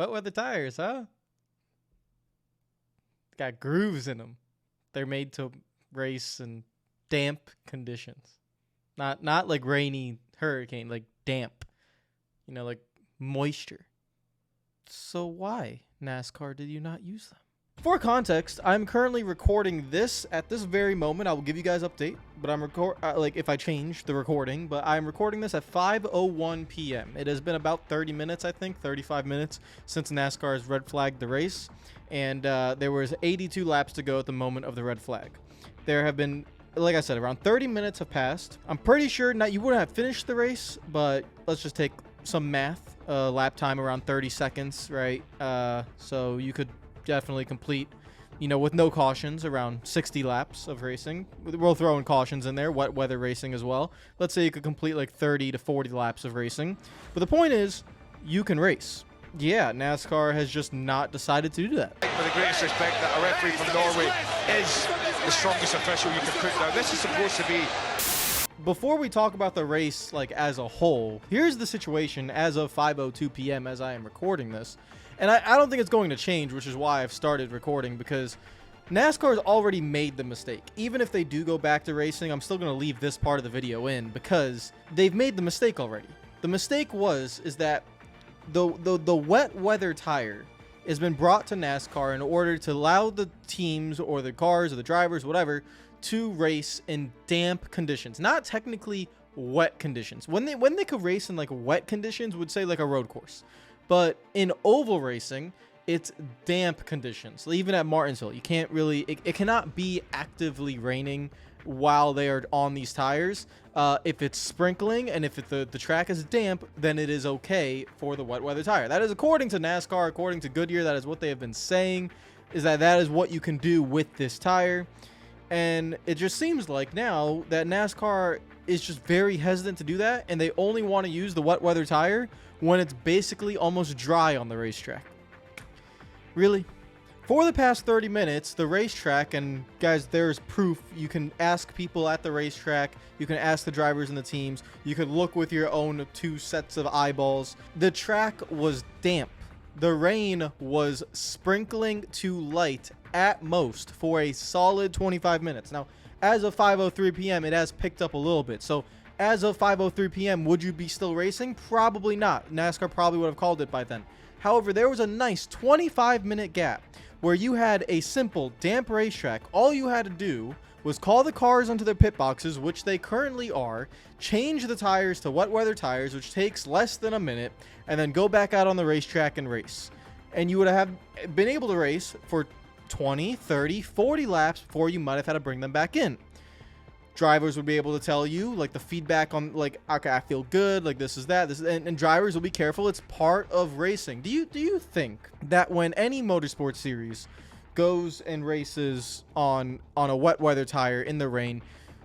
Wet weather tires, huh? Got grooves in them. They're made to race in damp conditions. Not like rainy hurricane, like damp. You know, like moisture. So why, NASCAR, did you not use them? For context, I'm currently recording this at this very moment. I will give you guys update, but I'm like if I change the recording, but I'm recording this at 5:01 p.m. It has been about 30 minutes, I think, 35 minutes since NASCAR has red flagged the race, and there was 82 laps to go at the moment of the red flag. There have been, like I said, around 30 minutes have passed. I'm pretty sure you wouldn't have finished the race, but let's just take some math. Lap time around 30 seconds, right? So you could definitely complete, with no cautions, around 60 laps of racing. We'll throw in cautions in there, wet weather racing as well. Let's say you could complete like 30 to 40 laps of racing. But the point is, you can race. Yeah, NASCAR has just not decided to do that. With the greatest respect, that a referee from Norway is the strongest official you can put down. This is supposed to be... Before we talk about the race like as a whole, here's the situation as of 5:02 p.m. as I am recording this. And I don't think it's going to change, which is why I've started recording, because NASCAR's already made the mistake. Even if they do go back to racing, I'm still going to leave this part of the video in because they've made the mistake already. The mistake is that the wet weather tire has been brought to NASCAR in order to allow the teams or the cars or the drivers, whatever, to race in damp conditions. Not technically wet conditions. When they could race in like wet conditions, would say like a road course. But in oval racing, it's damp conditions. Even at Martinsville, you can't really, it cannot be actively raining while they are on these tires. If it's sprinkling and if the track is damp, then it is okay for the wet weather tire. That is according to NASCAR, according to Goodyear. That is what they have been saying, is that is what you can do with this tire. And it just seems like now that NASCAR is just very hesitant to do that, and they only want to use the wet weather tire when it's basically almost dry on the racetrack. Really? For the past 30 minutes, the racetrack, and guys, there's proof. You can ask people at the racetrack. You can ask the drivers and the teams. You could look with your own 2 sets of eyeballs. The track was damp. The rain was sprinkling to light at most for a solid 25 minutes. Now, as of 5:03 p.m., it has picked up a little bit. So, as of 5:03 p.m., would you be still racing? Probably not. NASCAR probably would have called it by then. However, there was a nice 25-minute gap where you had a simple damp racetrack. All you had to do was call the cars onto their pit boxes, which they currently are, change the tires to wet weather tires, which takes less than a minute, and then go back out on the racetrack and race. And you would have been able to race for 20, 30, 40 laps before you might have had to bring them back in. Drivers would be able to tell you, like, the feedback on, like, okay, I feel good, like, this is that, and drivers will be careful. It's part of racing. Do you think that when any motorsport series goes and races on a wet weather tire in the rain,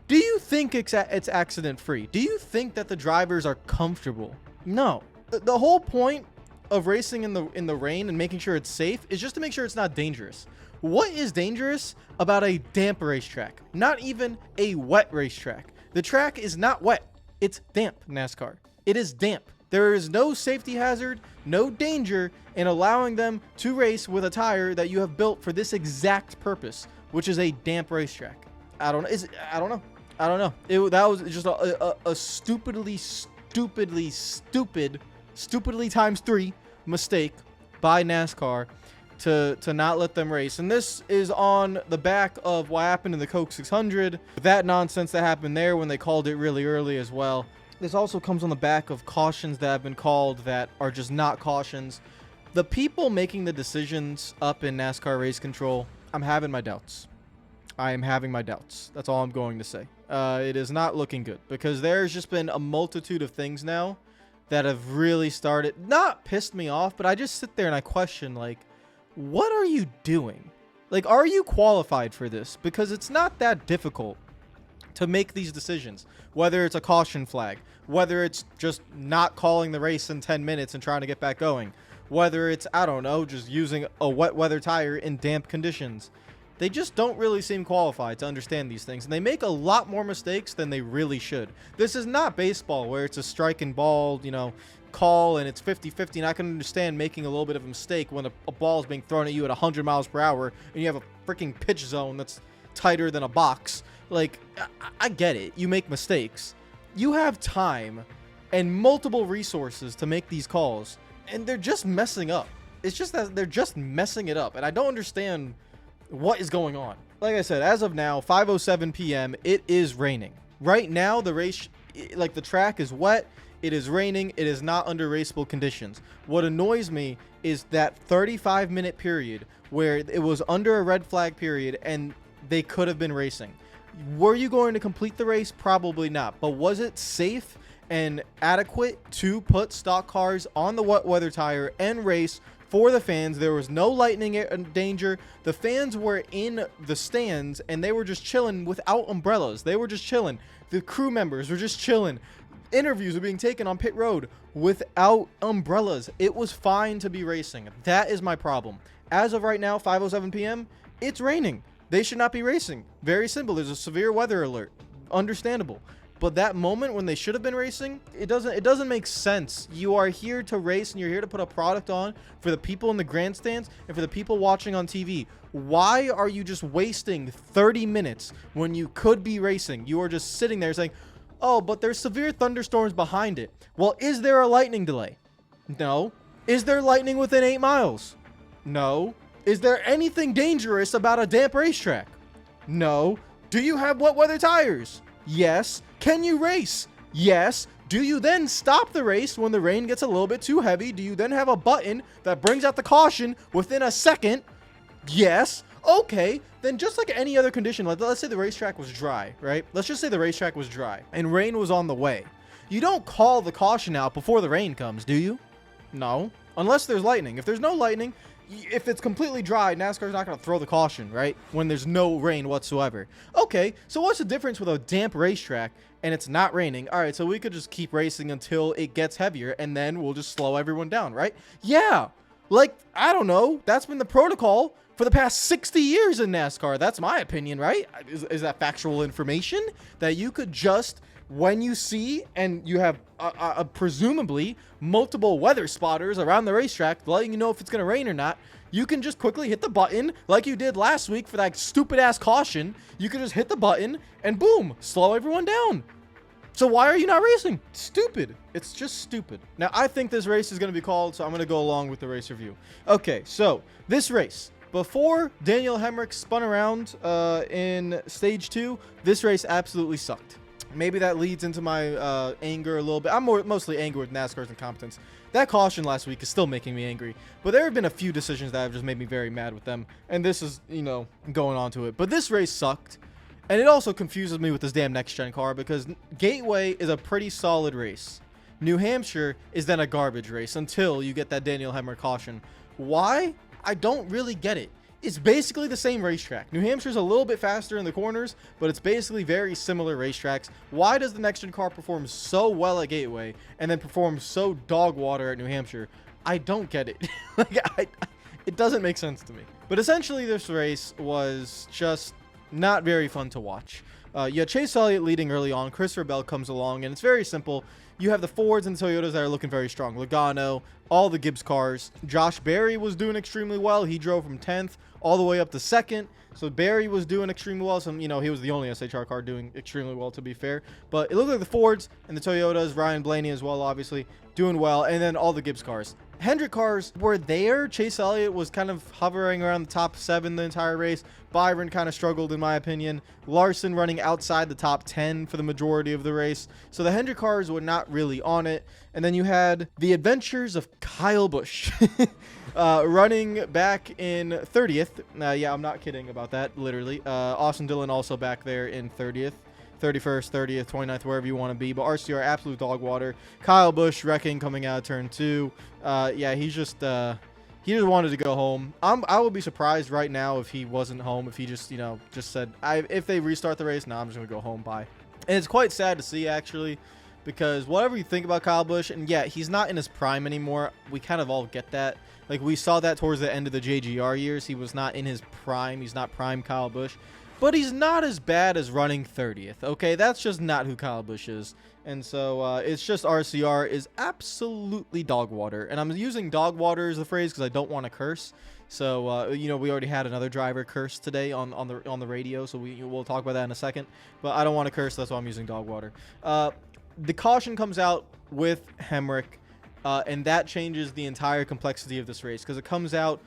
do you think it's accident free? Do you think that the drivers are comfortable? No. The whole point of racing in the rain and making sure it's safe is just to make sure it's not dangerous. What is dangerous about a damp racetrack? Not even a wet racetrack. The track is not wet. It's damp, NASCAR. It is damp. There is no safety hazard, no danger in allowing them to race with a tire that you have built for this exact purpose, which is a damp racetrack. I don't know. That was just a stupidly times 3 mistake by NASCAR to not let them race. And this is on the back of what happened in the Coke 600, that nonsense that happened there when they called it really early as well. This also comes on the back of cautions that have been called that are just not cautions. The people making the decisions up in NASCAR race control, I'm having my doubts. I am having my doubts. That's all I'm going to say. It is not looking good because there's just been a multitude of things now that have really started, not pissed me off, but I just sit there and I question, like, what are you doing? Like, are you qualified for this? Because it's not that difficult to make these decisions, whether it's a caution flag, whether it's just not calling the race in 10 minutes and trying to get back going, whether it's, I don't know, just using a wet weather tire in damp conditions. They just don't really seem qualified to understand these things, and they make a lot more mistakes than they really should. This is not baseball where it's a strike and ball, call, and it's 50-50, and I can understand making a little bit of a mistake when a ball is being thrown at you at 100 miles per hour and you have a freaking pitch zone that's tighter than a box. Like, I get it. You make mistakes. You have time and multiple resources to make these calls, and they're just messing up. It's just that they're just messing it up, and I don't understand what is going on. Like I said, as of now, 5:07 p.m., it is raining. Right now, the race, like the track is wet. It is raining. It is not under raceable conditions. What annoys me is that 35-minute period where it was under a red flag period and they could have been racing. Were you going to complete the race? Probably not. But was it safe and adequate to put stock cars on the wet weather tire and race for the fans? There was no lightning danger. The fans were in the stands and they were just chilling without umbrellas. They were just chilling. The crew members were just chilling. Interviews were being taken on pit road without umbrellas. It was fine to be racing. That is my problem. As of right now, 5:07 p.m., it's raining. They should not be racing. Very simple. There's a severe weather alert. Understandable. But that moment when they should have been racing, it doesn't make sense. You are here to race and you're here to put a product on for the people in the grandstands and for the people watching on TV. Why are you just wasting 30 minutes when you could be racing? You are just sitting there saying, oh, but there's severe thunderstorms behind it. Well, is there a lightning delay? No. Is there lightning within 8 miles? No. Is there anything dangerous about a damp racetrack? No. Do you have wet weather tires? Yes. Can you race? Yes. Do you then stop the race when the rain gets a little bit too heavy? Do you then have a button that brings out the caution within a second? Yes. Okay, then just like any other condition, let's say the racetrack was dry, right? Let's just say the racetrack was dry and rain was on the way. You don't call the caution out before the rain comes, do you? No. Unless there's lightning. If there's no lightning, if it's completely dry, NASCAR's not going to throw the caution, right? When there's no rain whatsoever. Okay, so what's the difference with a damp racetrack and it's not raining? All right, so we could just keep racing until it gets heavier and then we'll just slow everyone down, right? Yeah. Like, I don't know. That's been the protocol for the past 60 years in NASCAR. That's my opinion, right? Is that factual information that you could just, when you see and you have presumably multiple weather spotters around the racetrack letting you know if it's going to rain or not, you can just quickly hit the button like you did last week for that stupid ass caution. You can just hit the button and boom, slow everyone down. So why are you not racing? Stupid. It's just stupid. Now, I think this race is going to be called, so I'm going to go along with the race review. Okay, so this race, before Daniel Hemrick spun around in stage 2, this race absolutely sucked. Maybe that leads into my anger a little bit. I'm mostly angry with NASCAR's incompetence. That caution last week is still making me angry. But there have been a few decisions that have just made me very mad with them. And this is, going on to it. But this race sucked. And it also confuses me with this damn next-gen car because Gateway is a pretty solid race. New Hampshire is then a garbage race until you get that Daniel Hemrick caution. Why? I don't really get it. It's basically the same racetrack. New Hampshire's a little bit faster in the corners, but it's basically very similar racetracks. Why does the next-gen car perform so well at Gateway and then perform so dog water at New Hampshire? I don't get it. It doesn't make sense to me. But essentially, this race was just not very fun to watch. You had Chase Elliott leading early on. Christopher Bell comes along, and it's very simple. You have the Fords and Toyotas that are looking very strong. Logano, all the Gibbs cars. Josh Berry was doing extremely well. He drove from 10th all the way up to 2nd. So Berry was doing extremely well. So, he was the only SHR car doing extremely well, to be fair. But it looked like the Fords and the Toyotas, Ryan Blaney as well, obviously, doing well. And then all the Gibbs cars. Hendrick cars were there. Chase Elliott was kind of hovering around the top 7 the entire race. Byron kind of struggled, in my opinion. Larson running outside the top 10 for the majority of the race. So the Hendrick cars were not really on it. And then you had the adventures of Kyle Busch running back in 30th. Yeah, I'm not kidding about that, literally. Austin Dillon also back there in 30th. 31st, 30th, 29th, wherever you want to be. But RCR, absolute dog water. Kyle Busch wrecking coming out of turn 2. Yeah, he just wanted to go home. I would be surprised right now if he wasn't home, if he just, just said, if they restart the race, I'm just going to go home, bye. And it's quite sad to see, actually, because whatever you think about Kyle Busch, and yeah, he's not in his prime anymore. We kind of all get that. Like, we saw that towards the end of the JGR years. He was not in his prime. He's not prime Kyle Busch. But he's not as bad as running 30th, okay? That's just not who Kyle Busch is. And so it's just RCR is absolutely dog water. And I'm using dog water as the phrase because I don't want to curse. So, you know, we already had another driver curse today on the radio, so we'll talk about that in a second. But I don't want to curse, that's why I'm using dog water. The caution comes out with Hemrick. And that changes the entire complexity of this race because it comes out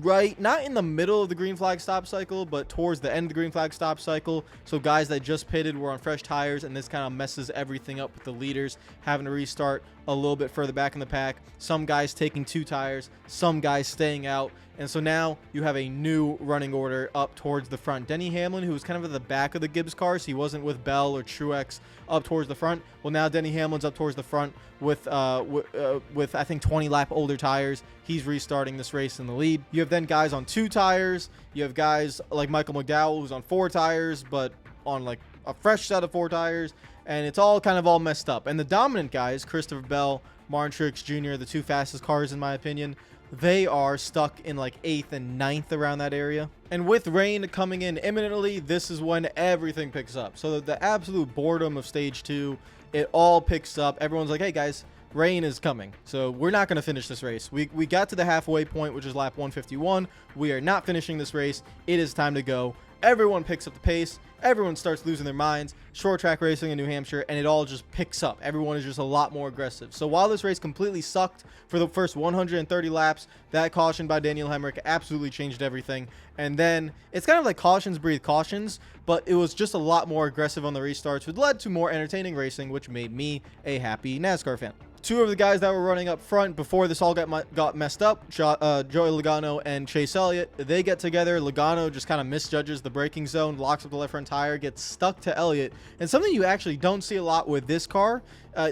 right, not in the middle of the green flag stop cycle, but towards the end of the green flag stop cycle. So guys that just pitted were on fresh tires, and this kind of messes everything up with the leaders having to restart a little bit further back in the pack. Some guys taking 2 tires, some guys staying out. And so now you have a new running order up towards the front. Denny Hamlin, who was kind of at the back of the Gibbs cars, he wasn't with Bell or Truex up towards the front. Well, now Denny Hamlin's up towards the front with I think 20 lap older tires. He's restarting this race in the lead. You have then guys on 2 tires. You have guys like Michael McDowell, who's on 4 tires, but on like a fresh set of 4 tires. And it's all kind of all messed up. And the dominant guys, Christopher Bell, Marri Jr., the 2 fastest cars in my opinion, they are stuck in like 8th and 9th around that area. And with rain coming in imminently, this is when everything picks up. So the absolute boredom of stage 2, it all picks up. Everyone's like, hey guys, rain is coming. So we're not going to finish this race. We got to the halfway point, which is lap 151. We are not finishing this race. It is time to go. Everyone picks up the pace. Everyone starts losing their minds. Short track racing in New Hampshire, and it all just picks up. Everyone is just a lot more aggressive. So while this race completely sucked for the first 130 laps, that caution by Daniel Hemrick absolutely changed everything. And then it's kind of like cautions breathe cautions, but it was just a lot more aggressive on the restarts, which led to more entertaining racing, which made me a happy NASCAR fan. 2 of the guys that were running up front before this all got messed up, Joey Logano and Chase Elliott, they get together. Logano just kind of misjudges the braking zone, locks up the left front tire, gets stuck to Elliott. And something you actually don't see a lot with this car,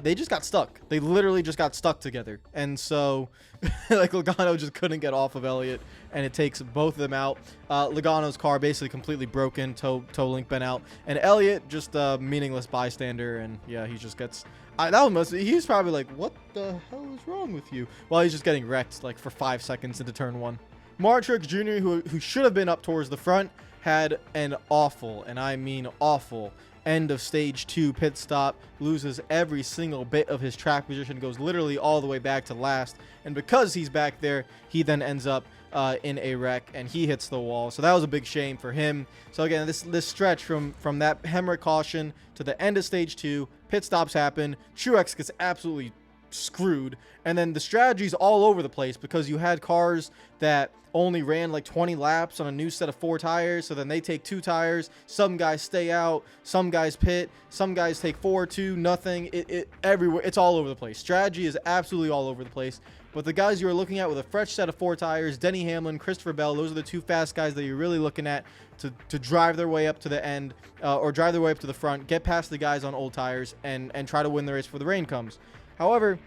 they just got stuck. They literally just got stuck together. And so, like, Logano just couldn't get off of Elliott, and it takes both of them out. Logano's car basically completely broken, toe link bent out. And Elliott, just a meaningless bystander, and yeah, he just gets... he's probably like, what the hell is wrong with you? Well, he's just getting wrecked like for 5 seconds into turn 1. Marri Jr., who should have been up towards the front, had an awful, and I mean awful, end of stage 2 pit stop, loses every single bit of his track position, goes literally all the way back to last. And because he's back there, he then ends up in a wreck, and he hits the wall. So that was a big shame for him. So again, this stretch from that Hemrick caution to the end of stage 2, pit stops happen, Truex gets absolutely screwed, and then the strategy's all over the place because you had cars that only ran like 20 laps on a new set of 4 tires, so then they take 2 tires, some guys stay out, some guys pit, some guys take 4, 2, nothing. Everywhere, it's all over the place. Strategy is absolutely all over the place. But the guys you're looking at with a fresh set of 4 tires, Denny Hamlin, Christopher Bell, those are the 2 fast guys that you're really looking at to drive their way up to the end, or drive their way up to the front, get past the guys on old tires, and try to win the race before the rain comes. However,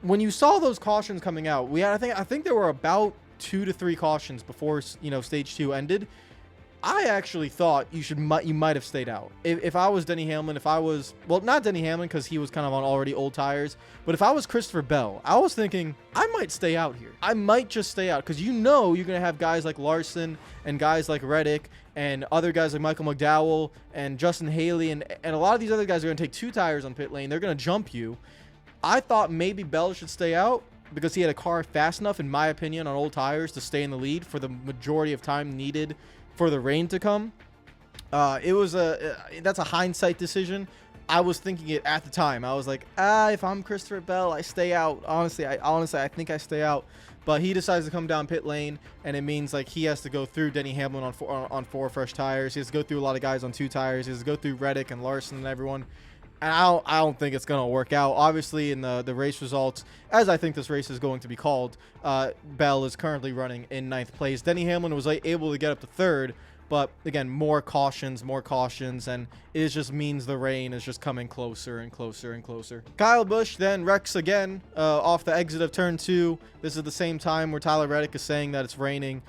when you saw those cautions coming out, I think there were about 2 to 3 cautions before, you know, stage 2 ended. I actually thought you might have stayed out. If I was Denny Hamlin, well, not Denny Hamlin because he was kind of on already old tires, but if I was Christopher Bell, I was thinking I might stay out here. I might just stay out because you know you're going to have guys like Larson and guys like Reddick and other guys like Michael McDowell and Justin Haley and a lot of these other guys are going to take 2 tires on pit lane. They're going to jump you. I thought maybe Bell should stay out because he had a car fast enough, in my opinion, on old tires to stay in the lead for the majority of time needed for the rain to come. That's a hindsight decision. I was thinking it at the time. I was like, if I'm Christopher Bell, I stay out. Honestly, I think I stay out. But he decides to come down pit lane, and it means like he has to go through Denny Hamlin on 4 fresh tires. He has to go through a lot of guys on 2 tires. He has to go through Reddick and Larson and everyone. And I don't think it's going to work out. Obviously, in the race results, as I think this race is going to be called, Bell is currently running in 9th place. Denny Hamlin was able to get up to 3rd, But again, more cautions, and it just means the rain is just coming closer and closer and closer. Kyle Busch then wrecks again off the exit of turn 2. This is the same time where Tyler Reddick is saying that it's raining.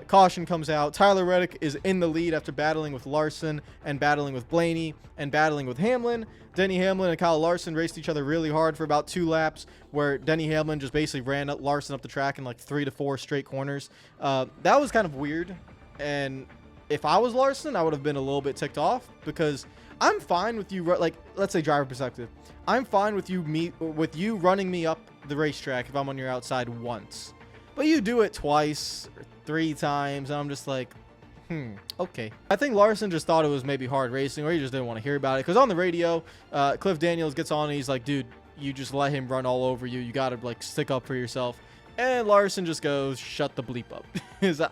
Caution comes out. Tyler Reddick is in the lead after battling with Larson and battling with Blaney and battling with Hamlin. Denny Hamlin and Kyle Larson raced each other really hard for about 2 laps, where Denny Hamlin just basically ran Larson up the track in like 3 to 4 straight corners. That was kind of weird, and if I was Larson, I would have been a little bit ticked off, because I'm fine with you, like, let's say driver perspective, I'm fine with you running me up the racetrack if I'm on your outside once, but you do it twice or 3 times, and I'm just like, okay. I think Larson just thought it was maybe hard racing, or he just didn't want to hear about it, because on the radio, Cliff Daniels gets on and he's like, dude, you just let him run all over you. You got to, like, stick up for yourself. And Larson just goes, shut the bleep up.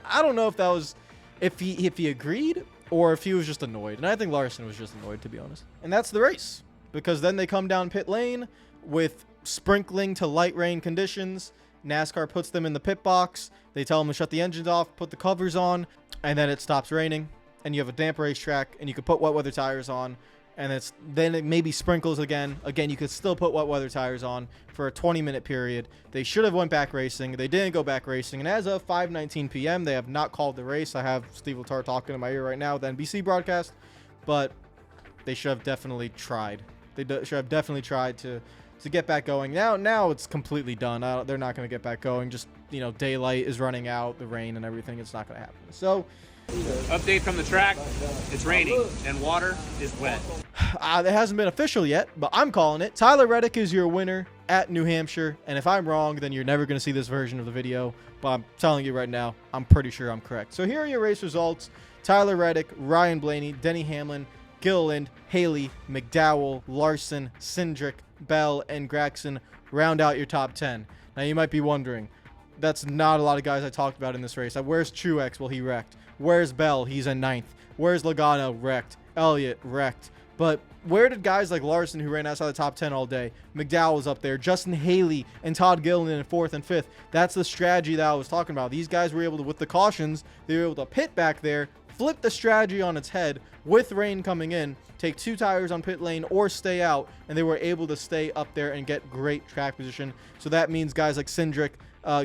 I don't know if that was, if he agreed or if he was just annoyed. And I think Larson was just annoyed, to be honest. And that's the race, because then they come down pit lane with sprinkling to light rain conditions. NASCAR puts them in the pit box. They tell them to shut the engines off, put the covers on, and then it stops raining. And you have a damp racetrack, and you can put wet weather tires on. And then it maybe sprinkles again. Again, you could still put wet weather tires on for a 20-minute period. They should have went back racing. They didn't go back racing. And as of 5:19 p.m., they have not called the race. I have Steve Letarte talking in my ear right now with the NBC broadcast. But they should have definitely tried. They should have definitely tried to get back going. Now it's completely done. They're not going to get back going. Just, you know, daylight is running out, the rain and everything. It's not going to happen. So, update from the track, it's raining and water is wet. It hasn't been official yet, but I'm calling it. Tyler Reddick is your winner at New Hampshire, and if I'm wrong, then you're never going to see this version of the video, but I'm telling you right now, I'm pretty sure I'm correct. So here are your race results. Tyler Reddick, Ryan Blaney, Denny Hamlin, Gilliland, Haley, McDowell, Larson, Cindric, Bell, and Gragson round out your top 10. Now you might be wondering, that's not a lot of guys I talked about in this race. Where's Truex? Well, he wrecked. Where's Bell? He's in 9th. Where's Logano? Wrecked. Elliott? Wrecked. But where did guys like Larson, who ran outside the top 10 all day, McDowell was up there, Justin Haley and Todd Gilliland in 4th and 5th. That's the strategy that I was talking about. These guys were able to, with the cautions, they were able to pit back there, flip the strategy on its head with rain coming in, take 2 tires on pit lane or stay out, and they were able to stay up there and get great track position. So that means guys like Cindric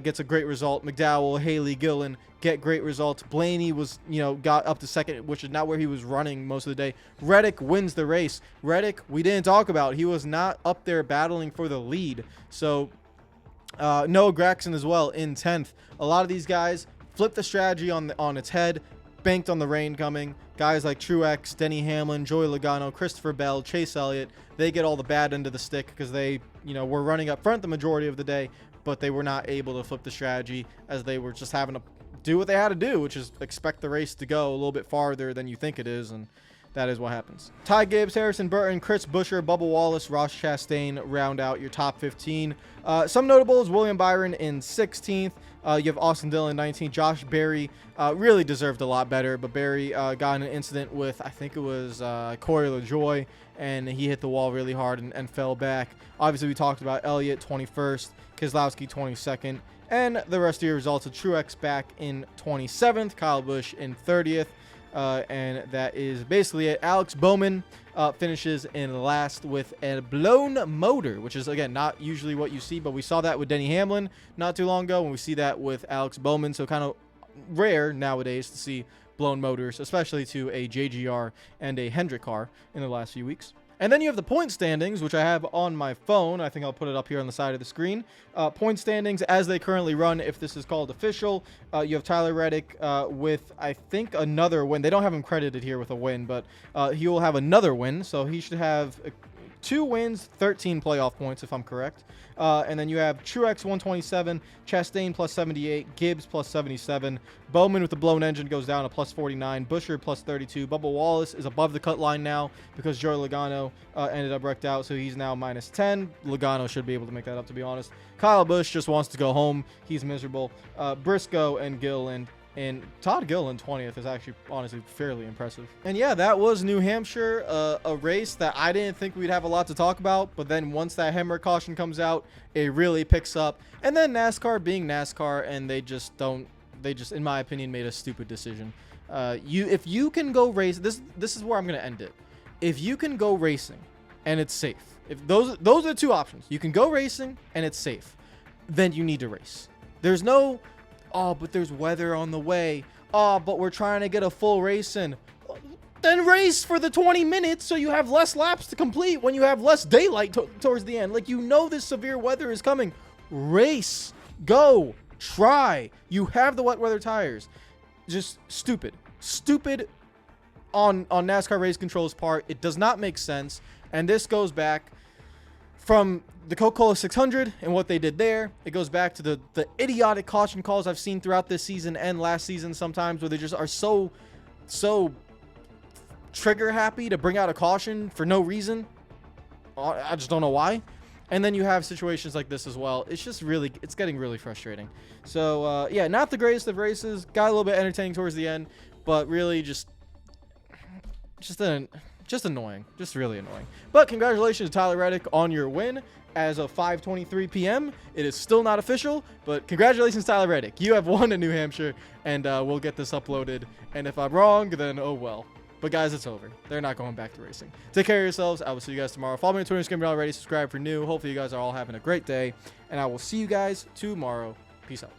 gets a great result. McDowell, Haley, Gillen get great results. Blaney was, got up to 2nd, which is not where he was running most of the day. Reddick wins the race. Reddick, we didn't talk about. He was not up there battling for the lead. So Noah Gragson as well in 10th. A lot of these guys flipped the strategy on its head, banked on the rain coming. Guys like Truex, Denny Hamlin, Joey Logano, Christopher Bell, Chase Elliott, they get all the bad end of the stick because they, were running up front the majority of the day, but they were not able to flip the strategy as they were just having to do what they had to do, which is expect the race to go a little bit farther than you think it is, and that is what happens. Ty Gibbs, Harrison Burton, Chris Buescher, Bubba Wallace, Ross Chastain round out your top 15. Some notables: William Byron in 16th. You have Austin Dillon 19th. Josh Berry really deserved a lot better, but Berry got in an incident with, I think it was Corey LaJoie, and he hit the wall really hard and fell back. Obviously, we talked about Elliott 21st, Keselowski 22nd, and the rest of your results of Truex back in 27th, Kyle Busch in 30th, and that is basically it. Alex Bowman finishes in last with a blown motor, which is, again, not usually what you see, but we saw that with Denny Hamlin not too long ago, and we see that with Alex Bowman, so kind of rare nowadays to see blown motors, especially to a JGR and a Hendrick car in the last few weeks. And then you have the point standings, which I have on my phone. I think I'll put it up here on the side of the screen. Point standings as they currently run, if this is called official. You have Tyler Reddick with, I think, another win. They don't have him credited here with a win, but he will have another win. So he should have 2 wins, 13 playoff points, if I'm correct. And then you have Truex 127, Chastain plus 78, Gibbs plus 77, Bowman with the blown engine goes down to plus 49, Buescher plus 32, Bubba Wallace is above the cut line now because Joey Logano ended up wrecked out, so he's now minus 10. Logano should be able to make that up, to be honest. Kyle Busch just wants to go home. He's miserable. Briscoe and Gilliland. And Todd Gilliland 20th is actually honestly fairly impressive. And yeah, that was New Hampshire, a race that I didn't think we'd have a lot to talk about, but then once that Hemrick caution comes out, it really picks up. And then NASCAR being NASCAR, and they just, in my opinion, made a stupid decision. If you can go race, this is where I'm gonna end it. If you can go racing and it's safe, if those are the two options, you can go racing and it's safe, then you need to race. There's no, oh, but there's weather on the way. Oh, but we're trying to get a full race in. Then race for the 20 minutes so you have less laps to complete when you have less daylight towards the end. Like, you know this severe weather is coming. Race. Go. Try. You have the wet weather tires. Just stupid. Stupid on NASCAR race control's part. It does not make sense. And this goes back from the Coca-Cola 600 and what they did there. It goes back to the idiotic caution calls I've seen throughout this season and last season sometimes, where they just are so trigger happy to bring out a caution for no reason. I just don't know why. And then you have situations like this as well. It's just really, it's getting really frustrating. So yeah, not the greatest of races. Got a little bit entertaining towards the end, but really just annoying. Just really annoying. But congratulations to Tyler Reddick on your win. As of 5:23 p.m. It is still not official, but congratulations, Tyler Reddick. You have won in New Hampshire, and we'll get this uploaded. And if I'm wrong, then oh well. But guys, it's over. They're not going back to racing. Take care of yourselves. I will see you guys tomorrow. Follow me on Twitter, Instagram, already. Subscribe for new. Hopefully you guys are all having a great day, and I will see you guys tomorrow. Peace out.